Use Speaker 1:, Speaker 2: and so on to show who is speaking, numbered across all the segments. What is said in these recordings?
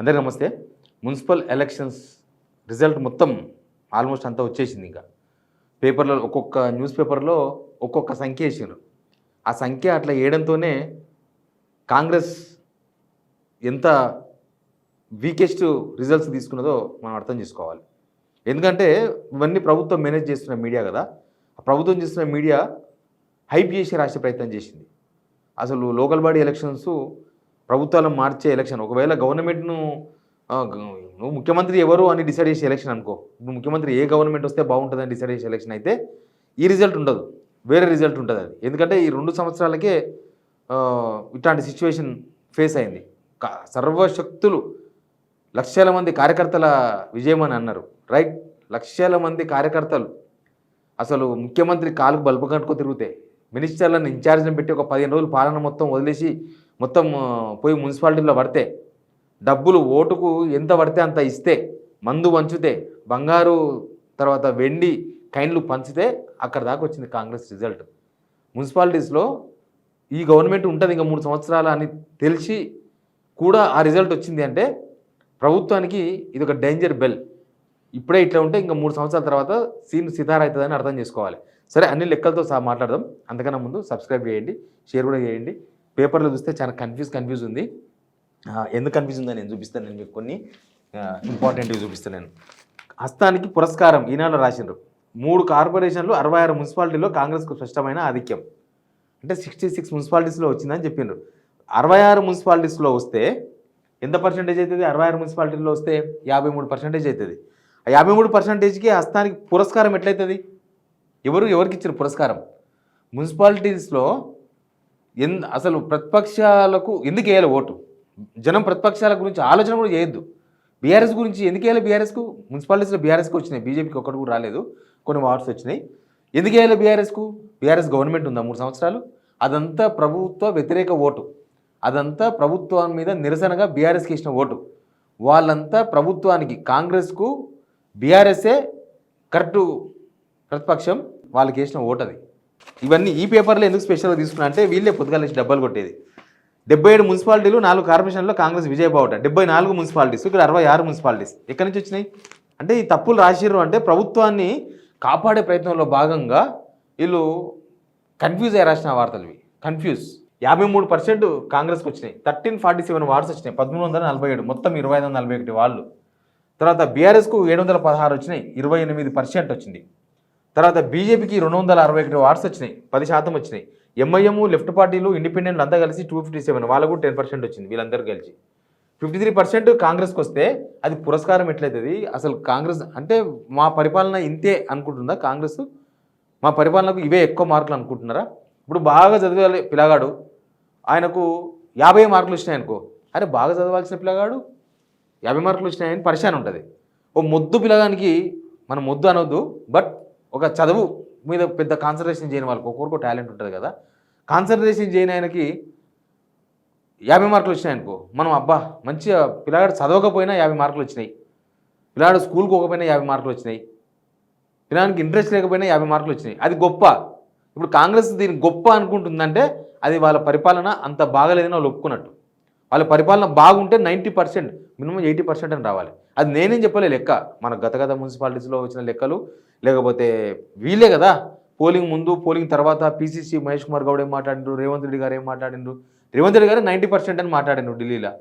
Speaker 1: అందరికీ నమస్తే. Municipal elections result మొత్తం ఆల్మోస్ట్ అంతా వచ్చేసింది. ఇంకా పేపర్లో ఒక్కొక్క న్యూస్ పేపర్లో ఒక్కొక్క సంఖ్య వేసారు. ఆ సంఖ్య అట్లా వేయడంతోనే కాంగ్రెస్ ఎంత వీకెస్ట్ రిజల్ట్స్ తీసుకున్నదో మనం అర్థం చేసుకోవాలి. ఎందుకంటే ఇవన్నీ ప్రభుత్వం మేనేజ్ చేస్తున్న మీడియా కదా. ఆ ప్రభుత్వం చేస్తున్న మీడియా హైప్ చేసి రాసే ప్రయత్నం చేసింది. అసలు లోకల్ బాడీ ఎలక్షన్స్ ప్రభుత్వాలను మార్చే ఎలక్షన్. ఒకవేళ గవర్నమెంట్ను నువ్వు ముఖ్యమంత్రి ఎవరు అని డిసైడ్ చేసే ఎలక్షన్ అనుకో. ఇప్పుడు ముఖ్యమంత్రి ఏ గవర్నమెంట్ వస్తే బాగుంటుందని డిసైడ్ చేసే ఎలక్షన్ అయితే ఈ రిజల్ట్ ఉండదు, వేరే రిజల్ట్ ఉంటుంది అది. ఎందుకంటే ఈ 2 సంవత్సరాలకే ఇట్లాంటి సిచ్యువేషన్ ఫేస్ అయింది. సర్వశక్తులు లక్షల మంది కార్యకర్తల విజయం అని అన్నారు, రైట్? లక్షల మంది కార్యకర్తలు అసలు ముఖ్యమంత్రి కాలుకు బల్బు కట్టుకో తిరుగుతే మినిస్టర్లను ఇన్ఛార్జ్ని పెట్టి ఒక 15 రోజులు పాలన మొత్తం వదిలేసి మొత్తం పోయి మున్సిపాలిటీలో పడితే, డబ్బులు ఓటుకు ఎంత పడితే అంత ఇస్తే, మందు పంచితే, బంగారు తర్వాత వెండి కైన్లు పంచితే అక్కడ దాకా వచ్చింది కాంగ్రెస్ రిజల్ట్. మున్సిపాలిటీస్లో ఈ గవర్నమెంట్ ఉంటుంది ఇంకా 3 సంవత్సరాలు అని తెలిసి కూడా ఆ రిజల్ట్ వచ్చింది అంటే ప్రభుత్వానికి ఇది ఒక డేంజర్ బెల్. ఇప్పుడే ఇట్లా ఉంటే ఇంకా 3 సంవత్సరాల తర్వాత సీన్ సితారా అవుతుందని అర్థం చేసుకోవాలి. సరే, అన్ని లెక్కలతో మాట్లాడదాం. అంతకన్నా ముందు సబ్స్క్రైబ్ చేయండి, షేర్ కూడా చేయండి. పేపర్లో చూస్తే చాలా కన్ఫ్యూజ్ ఉంది. ఎందుకు కన్ఫ్యూజ్ ఉందని నేను చూపిస్తాను. నేను మీకు కొన్ని ఇంపార్టెంట్వి చూపిస్తాను. నేను హస్తానికి పురస్కారం ఈనాడు రాసిండ్రు. 3 కార్పొరేషన్లు 66 మున్సిపాలిటీలో కాంగ్రెస్కు స్పష్టమైన ఆధిక్యం. అంటే 66 మున్సిపాలిటీస్లో వచ్చిందని చెప్పిండ్రు. 66 మున్సిపాలిటీస్లో వస్తే ఎంత పర్సెంటేజ్ అవుతుంది? 66 మున్సిపాలిటీలో వస్తే 53% అవుతుంది. ఆ 53%కి హస్తానికి పురస్కారం ఎట్లయితుంది? ఎవరికి ఇచ్చారు పురస్కారం? మున్సిపాలిటీస్లో అసలు ప్రతిపక్షాలకు ఎందుకు వేయాలి ఓటు? జనం ప్రతిపక్షాల గురించి ఆలోచన కూడా చేయొద్దు. బీఆర్ఎస్ గురించి ఎందుకు వేయాలి? బీఆర్ఎస్కు మున్సిపాలిటీస్లో బీఆర్ఎస్కి వచ్చినాయి, బీజేపీకి ఒక్కటి కూడా రాలేదు, కొన్ని వార్డ్స్ వచ్చినాయి. ఎందుకు వేయాలి బీఆర్ఎస్కు? బీఆర్ఎస్ గవర్నమెంట్ ఉందా 3 సంవత్సరాలు? అదంతా ప్రభుత్వ వ్యతిరేక ఓటు, అదంతా ప్రభుత్వం మీద నిరసనగా బీఆర్ఎస్కి ఇచ్చిన ఓటు. వాళ్ళంతా ప్రభుత్వానికి, కాంగ్రెస్కు బీఆర్ఎస్ఏ కరెక్టు ప్రతిపక్షం, వాళ్ళకి వేసిన ఓటు అది. ఇవన్నీ ఈ పేపర్లో ఎందుకు స్పెషల్గా తీసుకున్నా అంటే వీళ్ళే పొద్దుగాల నుంచి డబ్బాలు కొట్టేది. 77 మున్సిపాలిటీలు 4 కార్పొరేషన్లో కాంగ్రెస్ విజయబావుట. 74 మున్సిపాలిటీస్, ఇక్కడ 66 మున్సిపాలిటీస్. ఎక్కడి నుంచి వచ్చినాయి అంటే ఈ తప్పులు రాసిర్రు అంటే ప్రభుత్వాన్ని కాపాడే ప్రయత్నంలో భాగంగా వీళ్ళు కన్ఫ్యూజ్ అయ్యి రాసిన వార్తలు ఇవి. 53% కాంగ్రెస్కి వచ్చినాయి. 1347 వార్డ్స్ వచ్చినాయి, 1347, మొత్తం 2541 వాళ్ళు. తర్వాత బీఆర్ఎస్కు 716 వచ్చినాయి, 28% వచ్చింది. తర్వాత బీజేపీకి 261 వార్డ్స్ వచ్చినాయి, 10% వచ్చినాయి. ఎంఐఎం, లెఫ్ట్ పార్టీలు, ఇండిపెండెంట్ అంతా కలిసి 257, వాళ్ళకు 10% వచ్చింది. వీళ్ళందరూ కలిసి 53% కాంగ్రెస్కి వస్తే అది పురస్కారం ఎట్లయితుంది? అసలు కాంగ్రెస్ అంటే మా పరిపాలన ఇంతే అనుకుంటుందా కాంగ్రెస్? మా పరిపాలనకు ఇవే ఎక్కువ మార్కులు అనుకుంటున్నారా? ఇప్పుడు బాగా చదివే పిల్లగాడు, ఆయనకు 50 మార్కులు వచ్చినాయి అనుకో, అరే బాగా చదవాల్సిన పిల్లగాడు 50 మార్కులు వచ్చినాయని పరిశాన్ ఉంటుంది. ఓ మొద్దు పిల్లగానికి మనం మొద్దు అనొద్దు, బట్ ఒక చదువు మీద పెద్ద కాన్సన్ట్రేషన్ చేయని వాళ్ళకి ఒక్కొక్కరు టాలెంట్ ఉంటుంది కదా. కాన్సన్ట్రేషన్ చేయని ఆయనకి 50 మార్కులు వచ్చినాయి అనుకో, మనం అబ్బా మంచిగా పిల్లగాడు చదవకపోయినా 50 మార్కులు వచ్చినాయి, పిల్లగాడు స్కూల్కి పోకపోయినా 50 మార్కులు వచ్చినాయి, పిల్లగానికి ఇంట్రెస్ట్ లేకపోయినా 50 మార్కులు వచ్చినాయి, అది గొప్ప. ఇప్పుడు కాంగ్రెస్ దీన్ని గొప్ప అనుకుంటుందంటే అది వాళ్ళ పరిపాలన అంత బాగలేదని వాళ్ళు ఒప్పుకున్నట్టు. వాళ్ళ పరిపాలన బాగుంటే 90%, మినిమం 80% అని రావాలి. అది నేనేం చెప్పలే లెక్క, మన గత మున్సిపాలిటీస్లో వచ్చిన లెక్కలు, లేకపోతే వీళ్ళే కదా పోలింగ్ ముందు పోలింగ్ తర్వాత పీసీసీ మహేష్ కుమార్ గౌడ్ ఏం మాట్లాడిండ్రు, రేవంత్ రెడ్డి గారు ఏం మాట్లాడిండ్రు. రేవంత్ రెడ్డి గారు 90% అని మాట్లాడిండ్రు. ఢిల్లీలో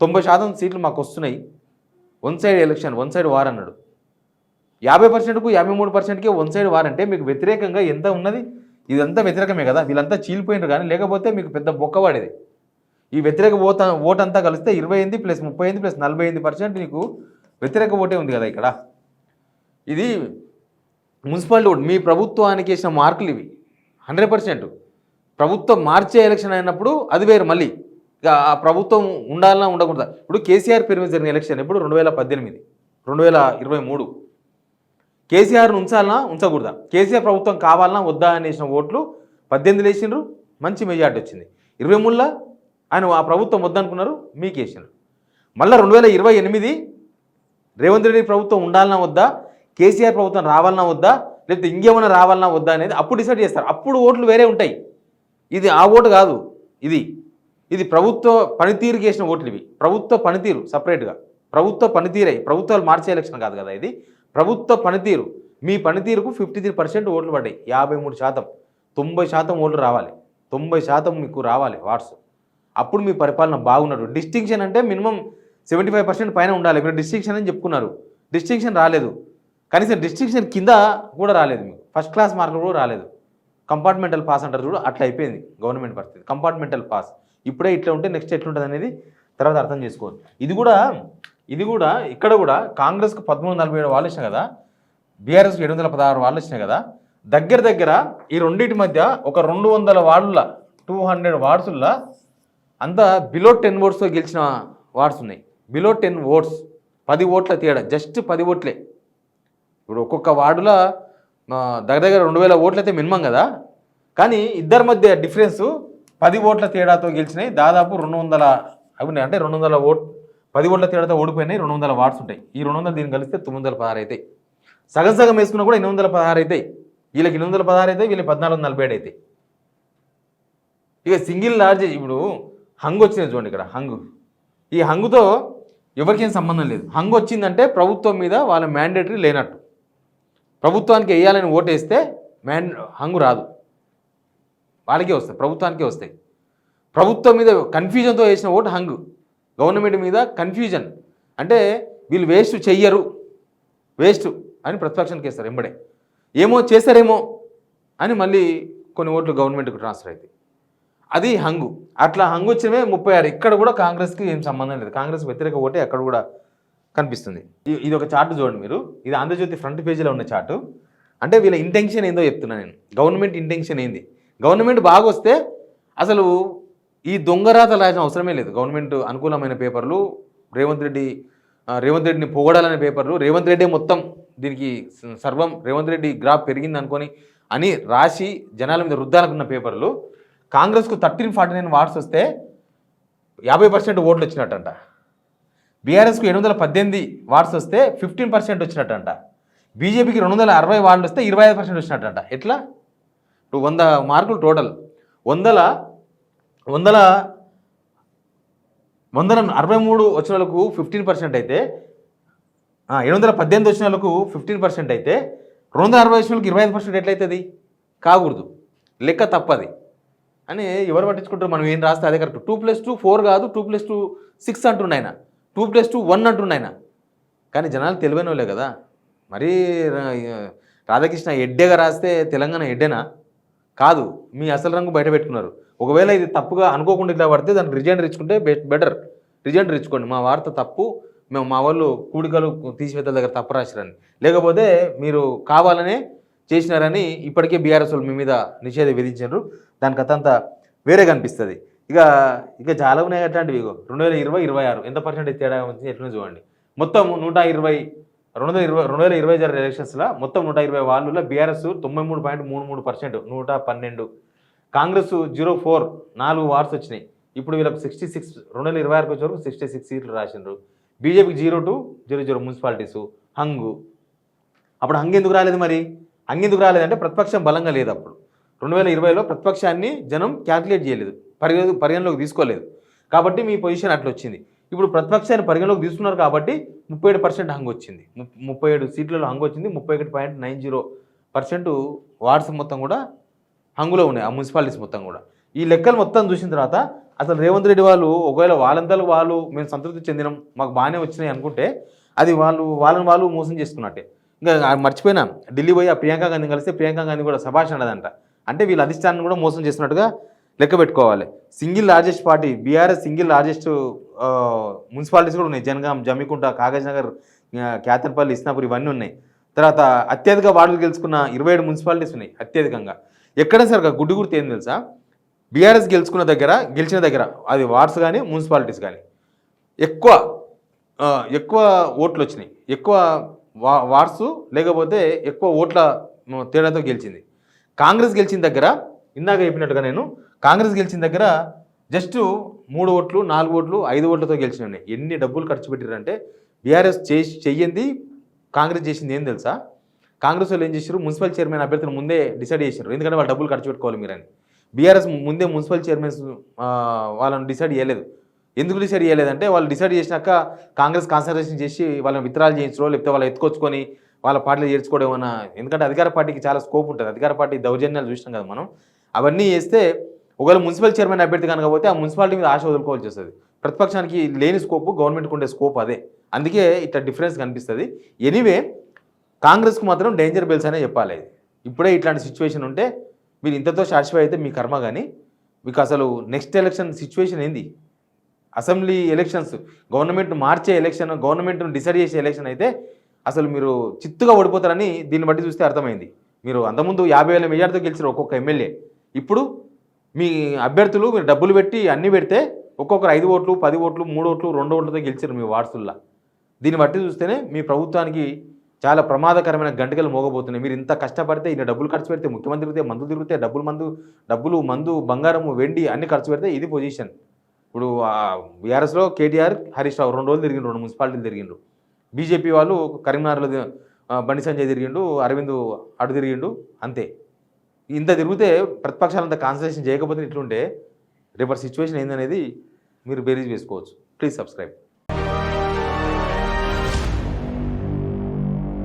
Speaker 1: 90% సీట్లు మాకు వస్తున్నాయి, one side election, one side war అన్నాడు. 50%కు 53%కే వన్ సైడ్ వార్ అంటే మీకు వ్యతిరేకంగా ఎంత ఉన్నది? ఇదంతా వ్యతిరేకమే కదా. వీళ్ళంతా చీలిపోయినారు కానీ, లేకపోతే మీకు పెద్ద బొక్కవాడేది. ఈ వ్యతిరేక ఓటు అంతా కలిస్తే 28 + 38 + 48% నీకు వ్యతిరేక ఓటే ఉంది కదా ఇక్కడ. ఇది మున్సిపాలిటీ ఓటు, మీ ప్రభుత్వానికి వేసిన మార్కులు ఇవి 100%. ప్రభుత్వం మార్చే ఎలక్షన్ అయినప్పుడు అది వేరు. మళ్ళీ ఇక ఆ ప్రభుత్వం ఉండాలన్నా ఉండకూడదా? ఇప్పుడు కేసీఆర్ పేరు మీద జరిగిన ఎలక్షన్ ఎప్పుడు 2018, 2023. కేసీఆర్ను ఉంచాలన్నా ఉంచకూడదా? కేసీఆర్ ప్రభుత్వం కావాలన్నా వద్దా అనేసిన ఓట్లు 18 వేసిండ్రు, మంచి మెజార్టీ వచ్చింది. 23లో ఆయన ఆ ప్రభుత్వం వద్దనుకున్నారు, మీకు వేసినారు. మళ్ళీ 2028 రేవంత్ రెడ్డి ప్రభుత్వం ఉండాలన్నా వద్దా, కేసీఆర్ ప్రభుత్వం రావాలన్నా వద్దా, లేకపోతే ఇంకేమైనా రావాలన్నా వద్దా అనేది అప్పుడు డిసైడ్ చేస్తారు. అప్పుడు ఓట్లు వేరే ఉంటాయి. ఇది ఆ ఓటు కాదు. ఇది ఇది ప్రభుత్వ పనితీరుకి వేసిన ఓట్లు ఇవి. ప్రభుత్వ పనితీరు సపరేట్గా, ప్రభుత్వ పనితీరై, ప్రభుత్వాలు మార్చే ఎలక్షన్ కాదు కదా ఇది, ప్రభుత్వ పనితీరు. మీ పనితీరుకు 53% ఓట్లు పడ్డాయి, 53%. 90% ఓట్లు రావాలి, 90% మీకు రావాలి వాట్స్. అప్పుడు మీ పరిపాలన బాగున్నట్టు. డిస్టింక్షన్ అంటే మినిమం 75% పైన ఉండాలి. మీరు డిస్టింక్షన్ అని చెప్పుకున్నారు, డిస్టింక్షన్ రాలేదు. కనీసం డిస్టింక్షన్ కింద కూడా రాలేదు మీకు, ఫస్ట్ క్లాస్ మార్కులు కూడా రాలేదు. కంపార్ట్మెంటల్ పాస్ అంటారు చూడు, అట్లా అయిపోయింది గవర్నమెంట్ పరిస్థితి. కంపార్ట్మెంటల్ పాస్ ఇప్పుడే ఇట్లా ఉంటే నెక్స్ట్ ఎట్లుంటుంది అనేది తర్వాత అర్థం చేసుకోవాలి. ఇది కూడా ఇక్కడ కూడా కాంగ్రెస్కు 1347 వాళ్ళు వచ్చినాయి కదా, బీఆర్ఎస్కి 716 వాళ్ళు వచ్చినాయి కదా. దగ్గర ఈ రెండింటి మధ్య ఒక 200 వార్డుల 200 వార్డ్సుల్లో అంతా బిలో 10 ఓట్స్తో గెలిచిన వార్డ్స్ ఉన్నాయి. బిలో 10 ఓట్స్, 10 ఓట్ల తేడా, జస్ట్ 10 ఓట్లే. ఇప్పుడు ఒక్కొక్క వార్డులో దగ్గర 2000 ఓట్లు అయితే మినిమం కదా, కానీ ఇద్దరి మధ్య డిఫరెన్స్ 10 ఓట్ల తేడాతో గెలిచినాయి. దాదాపు 200 అవి అంటే 200 ఓట్, 10 ఓట్ల తేడాతో ఓడిపోయినాయి. 200 వార్డ్స్ ఉంటాయి. ఈ 200 దీన్ని కలిస్తే 916 అవుతాయి. సగం వేసుకున్నా కూడా 816 అవుతాయి. వీళ్ళకి 816 అవుతాయి, వీళ్ళకి 1447 అవుతాయి. ఇక సింగిల్ లార్జ్ ఇప్పుడు హంగు వచ్చింది చూడండి ఇక్కడ, హంగు. ఈ హంగుతో ఎవరికేం సంబంధం లేదు. హంగు వచ్చిందంటే ప్రభుత్వం మీద వాళ్ళ మ్యాండేటరీ లేనట్టు. ప్రభుత్వానికి వేయాలని ఓటు వేస్తే హంగు రాదు, వాళ్ళకే వస్తాయి, ప్రభుత్వానికే వస్తాయి. ప్రభుత్వం మీద కన్ఫ్యూజన్తో వేసిన ఓటు హంగు. గవర్నమెంట్ మీద కన్ఫ్యూజన్ అంటే వీళ్ళు వేస్ట్ చెయ్యరు, వేస్ట్ అని ప్రతిపక్షానికి వేస్తారు. ఎంబడే ఏమో చేస్తారేమో అని మళ్ళీ కొన్ని ఓట్లు గవర్నమెంట్కి ట్రాన్స్ఫర్ అవుతాయి. అది హంగు. అట్లా హంగు వచ్చినవే 36. ఇక్కడ కూడా కాంగ్రెస్కి ఏం సంబంధం లేదు. కాంగ్రెస్ వ్యతిరేక ఓటే అక్కడ కూడా కనిపిస్తుంది. ఇది ఒక చార్ట్ చూడండి మీరు, ఇది ఆంధ్రజ్యోతి ఫ్రంట్ పేజీలో ఉన్న చార్టు. అంటే వీళ్ళ ఇంటెన్షన్ ఏందో చెప్తున్నాను నేను. గవర్నమెంట్ ఇంటెన్షన్ ఏంది? గవర్నమెంట్ బాగా వస్తే అసలు ఈ దొంగరాతలు రాసిన అవసరమే లేదు. గవర్నమెంట్ అనుకూలమైన పేపర్లు, రేవంత్ రెడ్డిని పొగడాలనే పేపర్లు, రేవంత్ రెడ్డి మొత్తం దీనికి సర్వం, రేవంత్ రెడ్డి గ్రాఫ్ పెరిగింది అనుకొని అని రాసి జనాల మీద రుద్దాలనుకున్న పేపర్లు. కాంగ్రెస్కు 1349 వార్డ్స్ వస్తే 50% ఓట్లు వచ్చినట్టంట. బీఆర్ఎస్కు 718 వార్డ్స్ వస్తే 15% వచ్చినట్టంట. బీజేపీకి 260 వార్డులు వస్తే 25% వచ్చినట్టంట. ఎట్లా? ఇప్పుడు 100 మార్కులు టోటల్, 163 వచ్చిన వాళ్ళకు 15% అయితే, 718 వచ్చిన వాళ్ళకు 15% అయితే 260 వచ్చిన వాళ్ళకి 25% ఎట్లయితుంది? కాకూడదు, లెక్క తప్పది అని ఎవరు పట్టించుకుంటారు? మనం ఏం రాస్తే అదే కరెక్ట్. 2+2 4 కాదు, 2+2 6 అంటున్నాయన, 2+2 1 అంటున్నాయన. కానీ జనాలు తెలివైన వాళ్ళే కదా. మరీ రాధాకృష్ణ ఎడ్డేగా రాస్తే తెలంగాణ ఎడ్డేనా? కాదు, మీ అసలు రంగు బయట పెట్టుకున్నారు. ఒకవేళ ఇది తప్పుగా అనుకోకుండా ఇట్లా పడితే దానికి రిజెండర్ ఇచ్చుకుంటే బెటర్. రిజెండర్ ఇచ్చుకోండి, మా వార్త తప్పు, మేము మా వాళ్ళు కూడికలు తీసివేతల దగ్గర తప్పు రాసిరని, లేకపోతే మీరు కావాలనే చేసినారని ఇప్పటికే బీఆర్ఎస్ వాళ్ళు మీ మీద నిషేధం విధించారు. దాని కథ అంతా వేరే కనిపిస్తుంది. ఇక చాలా ఉన్నాయి అట్లాంటివి. 2020-26 ఎంత పర్సెంటేజ్ తేడా వచ్చింది ఎట్లా చూడండి. మొత్తం 2020 జరిగిన ఎలక్షన్స్లో మొత్తం 120 వాళ్ళలో బీఆర్ఎస్ 93.33%, 112. కాంగ్రెస్ 0.4 4 వార్డ్స్ వచ్చినాయి. ఇప్పుడు వీళ్ళకి 66, 2026 వచ్చే వరకు 66 సీట్లు రాసిండ్రు. బీజేపీకి 0-0 మున్సిపాలిటీసు. హంగు. అప్పుడు హంగు ఎందుకు రాలేదు? మరి హంగు ఎందుకు రాలేదంటే ప్రతిపక్షం బలంగా లేదు. అప్పుడు 2020లో ప్రతిపక్షాన్ని జనం క్యాల్కులేట్ చేయలేదు, పరిగణలోకి తీసుకోలేదు. కాబట్టి మీ పొజిషన్ అట్లా వచ్చింది. ఇప్పుడు ప్రతిపక్షాన్ని పరిగణలోకి తీసుకున్నారు కాబట్టి 37% హంగు వచ్చింది. 37 సీట్లలో హంగు వచ్చింది. 31.90% వార్డ్స్ మొత్తం కూడా హంగులో ఉన్నాయి, ఆ మున్సిపాలిటీస్ మొత్తం కూడా. ఈ లెక్కలు మొత్తం చూసిన తర్వాత అసలు రేవంత్ రెడ్డి వాళ్ళు ఒకవేళ వాళ్ళు మేము సంతృప్తి చెందినాం, మాకు బాగానే వచ్చినాయి అనుకుంటే అది వాళ్ళు మోసం చేసుకున్నట్టే. ఇంకా మర్చిపోయినా, ఢిల్లీ పోయి ఆ ప్రియాంక గాంధీ కలిస్తే ప్రియాంక గాంధీ కూడా శభాష్ అన్నదంట. అంటే వీళ్ళ అధిష్టానాన్ని కూడా మోసం చేస్తున్నట్టుగా లెక్క పెట్టుకోవాలి. Single largest party BRS, single largest municipalities కూడా ఉన్నాయి. జనగాం, జమ్మికుంట, కాగజ్ నగర్, క్యాతన్పల్లి, ఇస్నాపూర్ ఇవన్నీ ఉన్నాయి. తర్వాత అత్యధిక వార్డులు గెలుచుకున్న 27 మున్సిపాలిటీస్ ఉన్నాయి అత్యధికంగా. ఎక్కడ సార్ గుడ్డు గుర్తు ఏం తెలుసా? బీఆర్ఎస్ గెలిచిన దగ్గర అది వార్డ్స్ కానీ మున్సిపాలిటీస్ కానీ ఎక్కువ ఓట్లు వచ్చినాయి, ఎక్కువ వార్డ్స్, లేకపోతే ఎక్కువ ఓట్ల తేడాతో గెలిచింది. కాంగ్రెస్ గెలిచిన దగ్గర ఇందాక చెప్పినట్టుగా నేను కాంగ్రెస్ గెలిచిన దగ్గర జస్ట్ 3 ఓట్లు, 4 ఓట్లు, 5 ఓట్లతో గెలిచినాయి. ఎన్ని డబ్బులు ఖర్చు పెట్టారంటే బీఆర్ఎస్ చెయ్యింది, కాంగ్రెస్ చేసింది ఏం తెలుసా? కాంగ్రెస్ వాళ్ళు ఏం చేశారు? మున్సిపల్ చైర్మన్ అభ్యర్థిని ముందే డిసైడ్ చేశారు, ఎందుకంటే వాళ్ళు డబ్బులు ఖర్చు పెట్టుకోవాలి మీరని. బీఆర్ఎస్ ముందే మున్సిపల్ చైర్మన్స్ వాళ్ళని డిసైడ్ చేయలేదు. ఎందుకు డిసైడ్ చేయలేదంటే వాళ్ళు డిసైడ్ చేసినాక కాంగ్రెస్ కాన్సన్ట్రేషన్ చేసి వాళ్ళని విత్డ్రాల్ చేయించడం లేకపోతే వాళ్ళు ఎత్తుకొచ్చుకొని వాళ్ళ పార్టీలో చేర్చుకోవడం ఏమన్నా, ఎందుకంటే అధికార పార్టీకి చాలా స్కోప్ ఉంటుంది. అధికార పార్టీ దౌర్జన్యాలు చూసినాం కదా మనం. అవన్నీ చేస్తే ఒకవేళ మున్సిపల్ చైర్మన్ అభ్యర్థి కనుక పోతే ఆ మున్సిపాలిటీ మీద ఆశ వదులుకోవాల్సి వస్తుంది. ప్రతిపక్షానికి లేని స్కోప్ గవర్నమెంట్కి ఉండే స్కోప్ అదే. అందుకే ఇట్లా డిఫరెన్స్ కనిపిస్తుంది. ఎనీవే కాంగ్రెస్కు మాత్రం డేంజర్ బెల్స్ అనే చెప్పాలి. ఇప్పుడే ఇట్లాంటి సిచ్యువేషన్ ఉంటే మీరు ఇంతతో సాటిస్ఫై అయితే మీ కర్మ, కానీ మీకు అసలు నెక్స్ట్ ఎలక్షన్ సిచ్యువేషన్ ఏంది? అసెంబ్లీ ఎలక్షన్స్, గవర్నమెంట్ మార్చే ఎలక్షన్, గవర్నమెంట్ను డిసైడ్ చేసే ఎలక్షన్ అయితే అసలు మీరు చిత్తుగా ఓడిపోతారని దీన్ని బట్టి చూస్తే అర్థమైంది. మీరు అంతకుముందు 50,000 మెజార్టీతో గెలిచారు ఒక్కొక్క ఎమ్మెల్యే. ఇప్పుడు మీ అభ్యర్థులు మీరు డబ్బులు పెట్టి అన్నీ పెడితే ఒక్కొక్కరు 5 ఓట్లు, 10 ఓట్లు, 3 ఓట్లు, 2 ఓట్లతో గెలిచారు మీ వార్డుల్లో. దీన్ని బట్టి చూస్తేనే మీ ప్రభుత్వానికి చాలా ప్రమాదకరమైన గంటకలు మోగబోతున్నాయి. మీరు ఇంత కష్టపడితే, ఇన్ని డబ్బులు ఖర్చు పెడితే, ముఖ్యమంత్రి తిరిగితే, మందు తిరిగితే, డబ్బులు మందు బంగారము వెండి అన్ని ఖర్చు పెడితే ఇది పొజిషన్. ఇప్పుడు బీఆర్ఎస్లో కేటీఆర్, హరీష్ రావు 2 రోజులు తిరిగిండ్రు, 2 మున్సిపాలిటీలు తిరిగిండ్రు. బీజేపీ వాళ్ళు కరీంనగర్లో బండి సంజయ్ తిరిగిండు, అరవింద్ అటు తిరిగిండు, అంతే. ఇంత తిరిగితే ప్రతిపక్షాలంతా కాన్సన్ట్రేషన్ చేయకపోతే ఇట్లుంటే రేపటి సిచ్యువేషన్ ఏందనేది మీరు బేరీజ్ వేసుకోవచ్చు. Please subscribe.